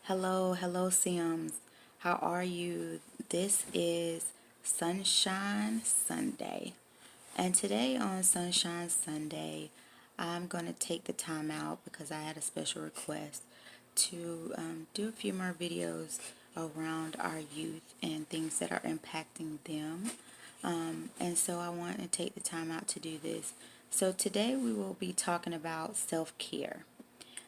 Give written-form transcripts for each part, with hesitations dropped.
Hello, Sims. How are you? This is Sunshine Sunday. And today on Sunshine Sunday, I'm going to take the time out because I had a special request to do a few more videos around our youth and things that are impacting them. And so I want to take the time out to do this. So today we will be talking about self-care.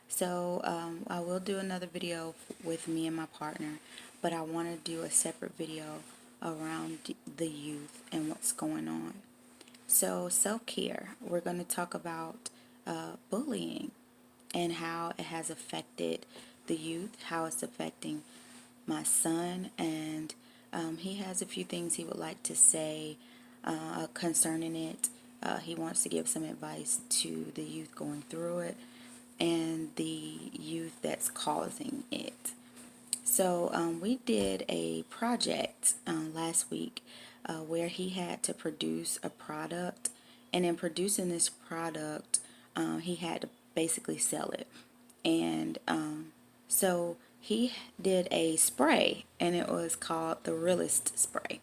So I will do another video with me and my partner, but I want to do a separate video around the youth and what's going on. So self-care, we're going to talk about bullying and how it has affected the youth, how it's affecting my son, and he has a few things he would like to say concerning it. He wants to give some advice to the youth going through it and the youth that's causing it. So we did a project last week where he had to produce a product, and in producing this product, he had to basically sell it. And so he did a spray, and it was called the Realist Spray.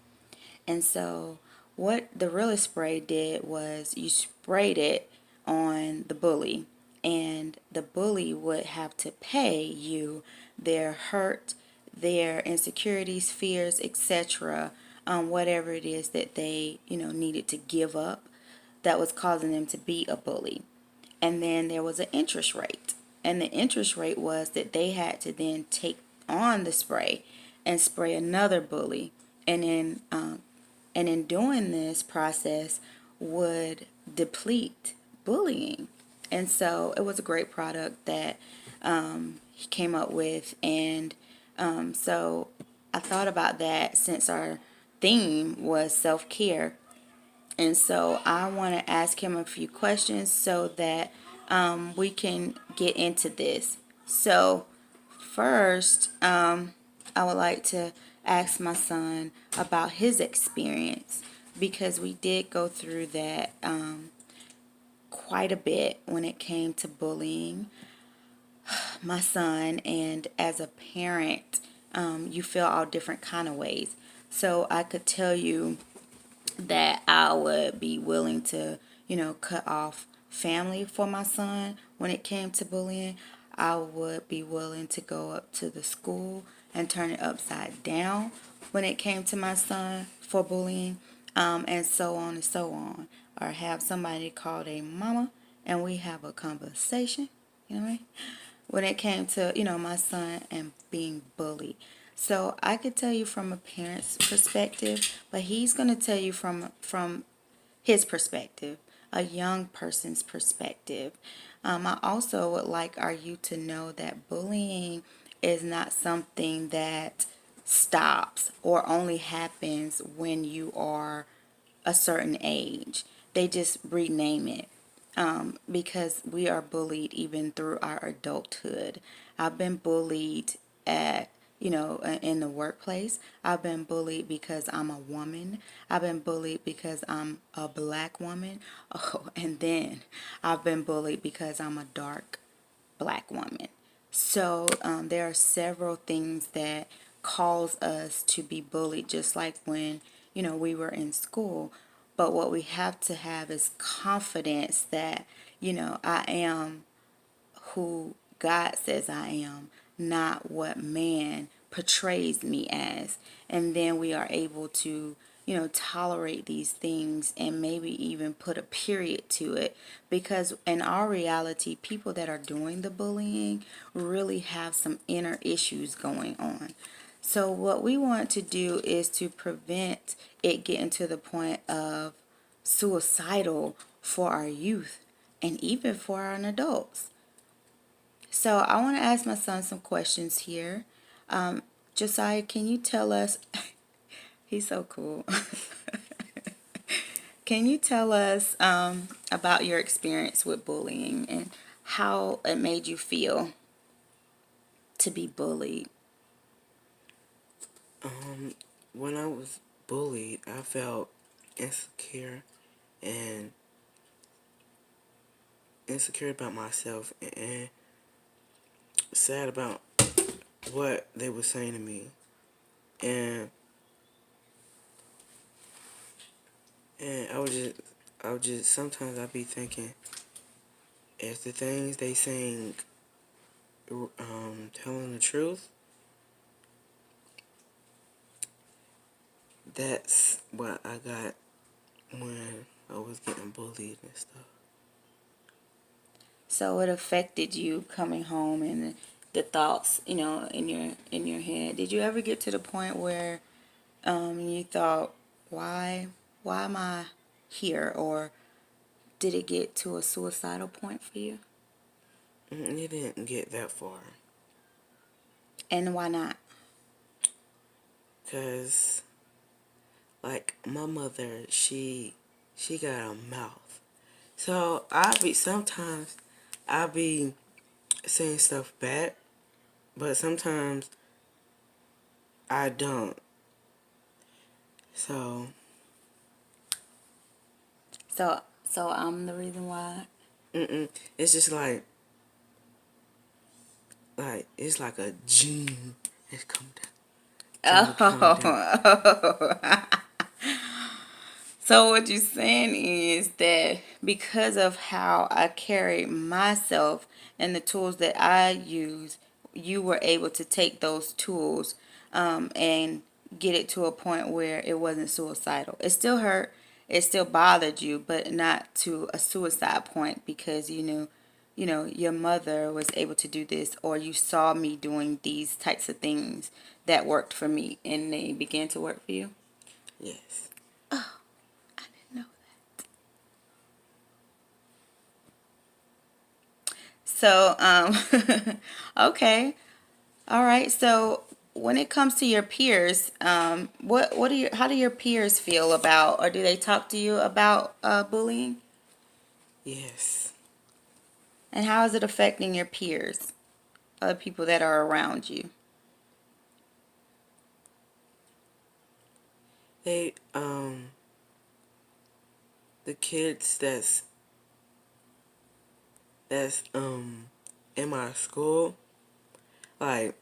And so what the Realist Spray did was you sprayed it on the bully, and the bully would have to pay you their hurt, their insecurities, fears, etc., whatever it is that they, needed to give up that was causing them to be a bully. And then there was an interest rate. And the interest rate was that they had to then take on the spray and spray another bully. And in doing this process would deplete bullying. And so it was a great product that he came up with. And so I thought about that since our theme was self-care. And so I want to ask him a few questions so that we can get into this. So first, I would like to ask my son about his experience because we did go through that quite a bit when it came to bullying my son. And as a parent, you feel all different kind of ways. So I could tell you that I would be willing to, cut off family for my son when it came to bullying. I would be willing to go up to the school and turn it upside down when it came to my son for bullying, and so on and so on. Or have somebody called a mama and we have a conversation, you know what I mean? When it came to, my son and being bullied. So I could tell you from a parent's perspective, but he's going to tell you from his perspective, a young person's perspective. I also would like our youth to know that bullying is not something that stops or only happens when you are a certain age. They just rename it because we are bullied even through our adulthood. I've been bullied at in the workplace. I've been bullied because I'm a woman. I've been bullied because I'm a black woman. Oh, and then I've been bullied because I'm a dark black woman. So there are several things that cause us to be bullied, just like when we were in school. But what we have to have is confidence that I am who God says I am, not what man portrays me as. And then we are able to, tolerate these things and maybe even put a period to it. Because in our reality, people that are doing the bullying really have some inner issues going on. So what we want to do is to prevent it getting to the point of suicidal for our youth and even for our adults. So I want to ask my son some questions here. Josiah, can you tell us, he's so cool. Can you tell us about your experience with bullying and how it made you feel to be bullied? When I was bullied, I felt insecure and insecure about myself and sad about what they were saying to me, and I would just sometimes I'd be thinking, is the things they saying telling the truth? That's what I got when I was getting bullied and stuff. So it affected you coming home and the thoughts, in your head. Did you ever get to the point where you thought, why am I here? Or did it get to a suicidal point for you? It didn't get that far, And why not? cause like my mother, she got a mouth. So I be saying stuff back, but sometimes I don't. So So I'm the reason why. it's just it's like a gene that's come down, gene coming down. Oh. So what you're saying is that because of how I carry myself and the tools that I use, you were able to take those tools and get it to a point where it wasn't suicidal. It still hurt, it still bothered you, but not to a suicide point because your mother was able to do this, or you saw me doing these types of things that worked for me, and they began to work for you. Yes. No. So, okay, all right. So, when it comes to your peers, how do your peers feel about, or do they talk to you about bullying? Yes. And how is it affecting your peers, other people that are around you? They the kids that's in my school, like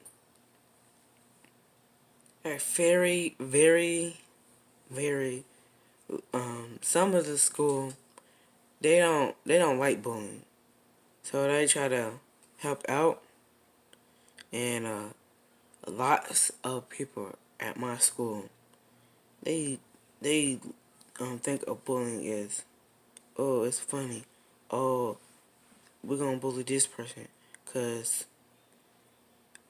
are very, very, very some of the school, they don't like bullying. So they try to help out, and lots of people at my school, they they think of bullying is, oh, it's funny. Oh, we're gonna bully this person because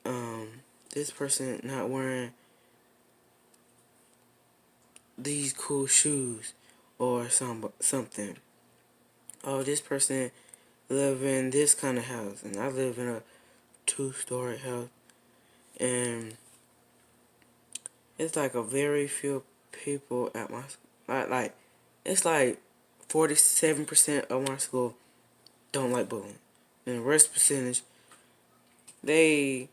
um this person not wearing these cool shoes or something. Oh, this person live in this kind of house and I live in a two-story house, and it's like a very few people at my like it's like 47% of my school don't like bullying, and the rest percentage they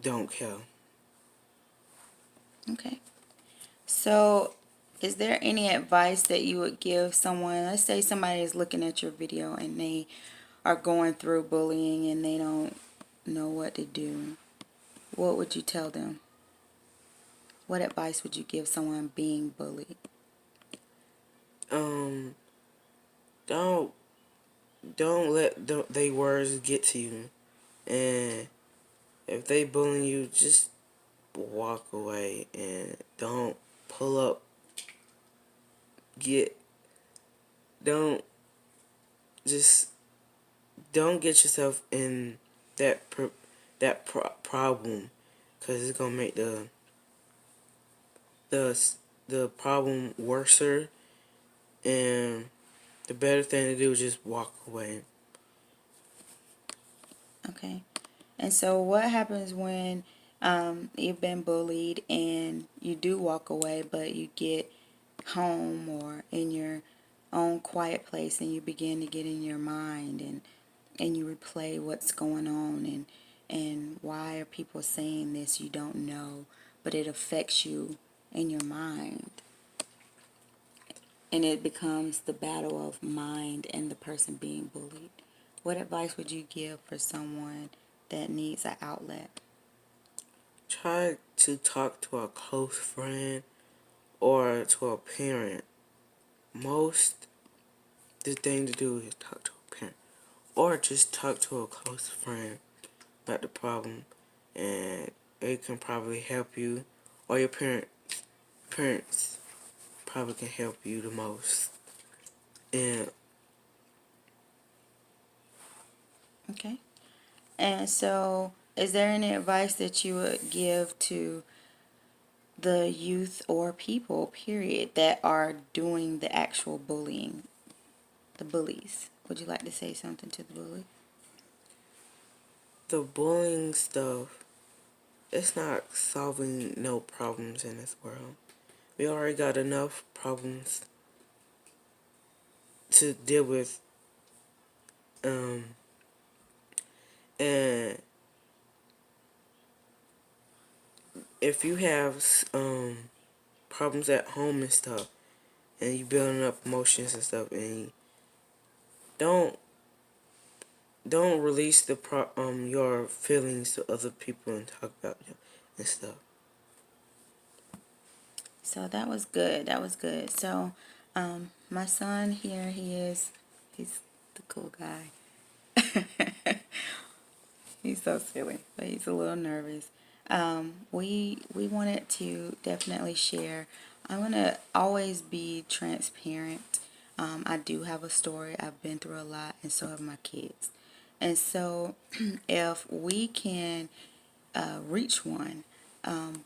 don't care. Okay. So, is there any advice that you would give someone? Let's say somebody is looking at your video and they are going through bullying and they don't know what to do. What would you tell them? What advice would you give someone being bullied? Um, don't let they words get to you, and if they bullying you, just walk away and don't pull up. Get don't just don't get yourself in that problem, because it's gonna make the the problem worser, and the better thing to do is just walk away. Okay. And so, what happens when you've been bullied and you do walk away, but you get home or in your own quiet place and you begin to get in your mind and you replay what's going on and why are people saying this? You don't know, but it affects you in your mind. And it becomes the battle of mind and the person being bullied. What advice would you give for someone that needs an outlet? try to talk to a close friend or to a parent. Most the thing to do is talk to a parent or just talk to a close friend about the problem, and it can probably help you, or your parents probably can help you the most. And Okay. And so, is there any advice that you would give to the youth or people, period, that are doing the actual bullying, the bullies? Would you like to say something to the bully? the bullying stuff, it's not solving no problems in this world. We already got enough problems to deal with. Um, and if you have problems at home and stuff, and you building up emotions and stuff, and don't don't release your feelings to other people and talk about them and stuff. So that was good. That was good. So, my son here, he's the cool guy. He's so silly, but he's a little nervous. We wanted to definitely share. I want to always be transparent. I do have a story. I've been through a lot, and so have my kids. And so, if we can reach one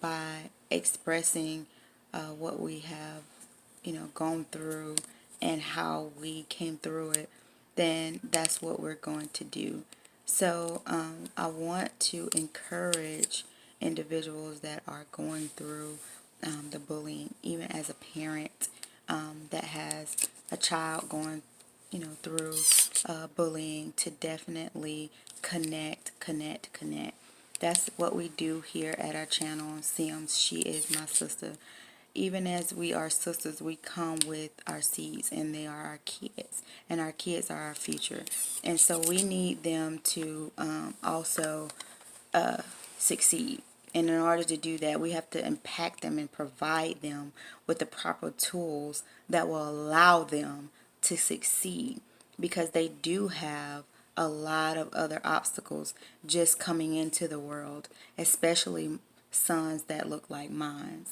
by expressing what we have, gone through and how we came through it, then that's what we're going to do. So I want to encourage individuals that are going through the bullying, even as a parent that has a child going, through bullying, to definitely connect. That's what we do here at our channel on Sims. She is my sister. Even as we are sisters, we come with our seeds, and they are our kids, and our kids are our future. And so we need them to also succeed. And in order to do that, we have to impact them and provide them with the proper tools that will allow them to succeed, because they do have a lot of other obstacles just coming into the world, especially sons that look like mine.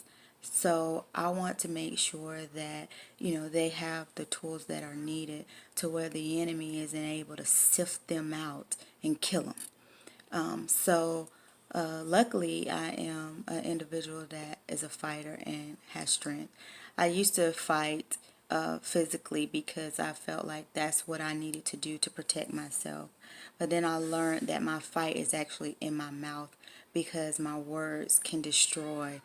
So I want to make sure that, they have the tools that are needed to where the enemy isn't able to sift them out and kill them. Luckily, I am an individual that is a fighter and has strength. I used to fight physically because I felt like that's what I needed to do to protect myself. But then I learned that my fight is actually in my mouth, because my words can destroy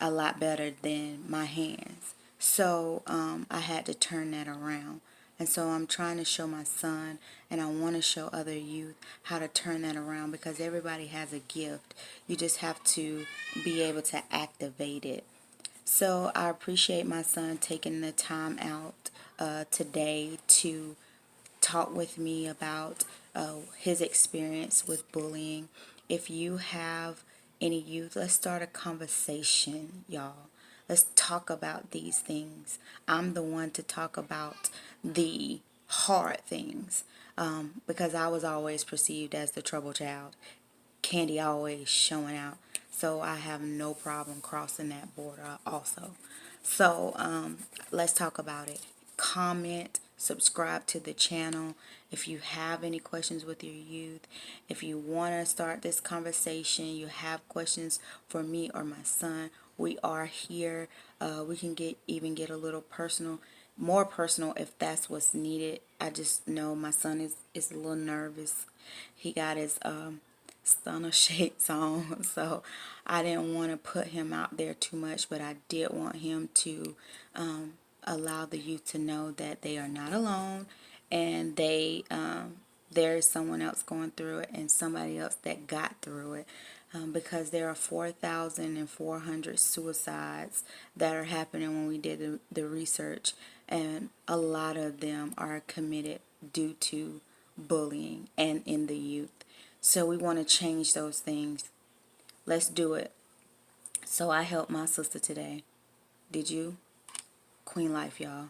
a lot better than my hands. So I had to turn that around. And so I'm trying to show my son, and I want to show other youth how to turn that around, because everybody has a gift. You just have to be able to activate it. So I appreciate my son taking the time out today to talk with me about his experience with bullying. If you have any youth, let's start a conversation, y'all. Let's talk about these things. I'm the one to talk about the hard things, because I was always perceived as the trouble child. Candy always showing out. So I have no problem crossing that border also. So let's talk about it. Comment, subscribe to the channel. If you have any questions with your youth, if you want to start this conversation, you have questions for me or my son, we are here. We can get a little personal, more personal if that's what's needed. I just know my son is a little nervous. He got his stunner shades on, so I didn't want to put him out there too much, but I did want him to allow the youth to know that they are not alone, and there is someone else going through it, and somebody else that got through it. Because there are 4,400 suicides that are happening when we did the research, and a lot of them are committed due to bullying and in the youth. So we want to change those things. Let's do it. So I helped my sister today. Did you? Queen life, y'all.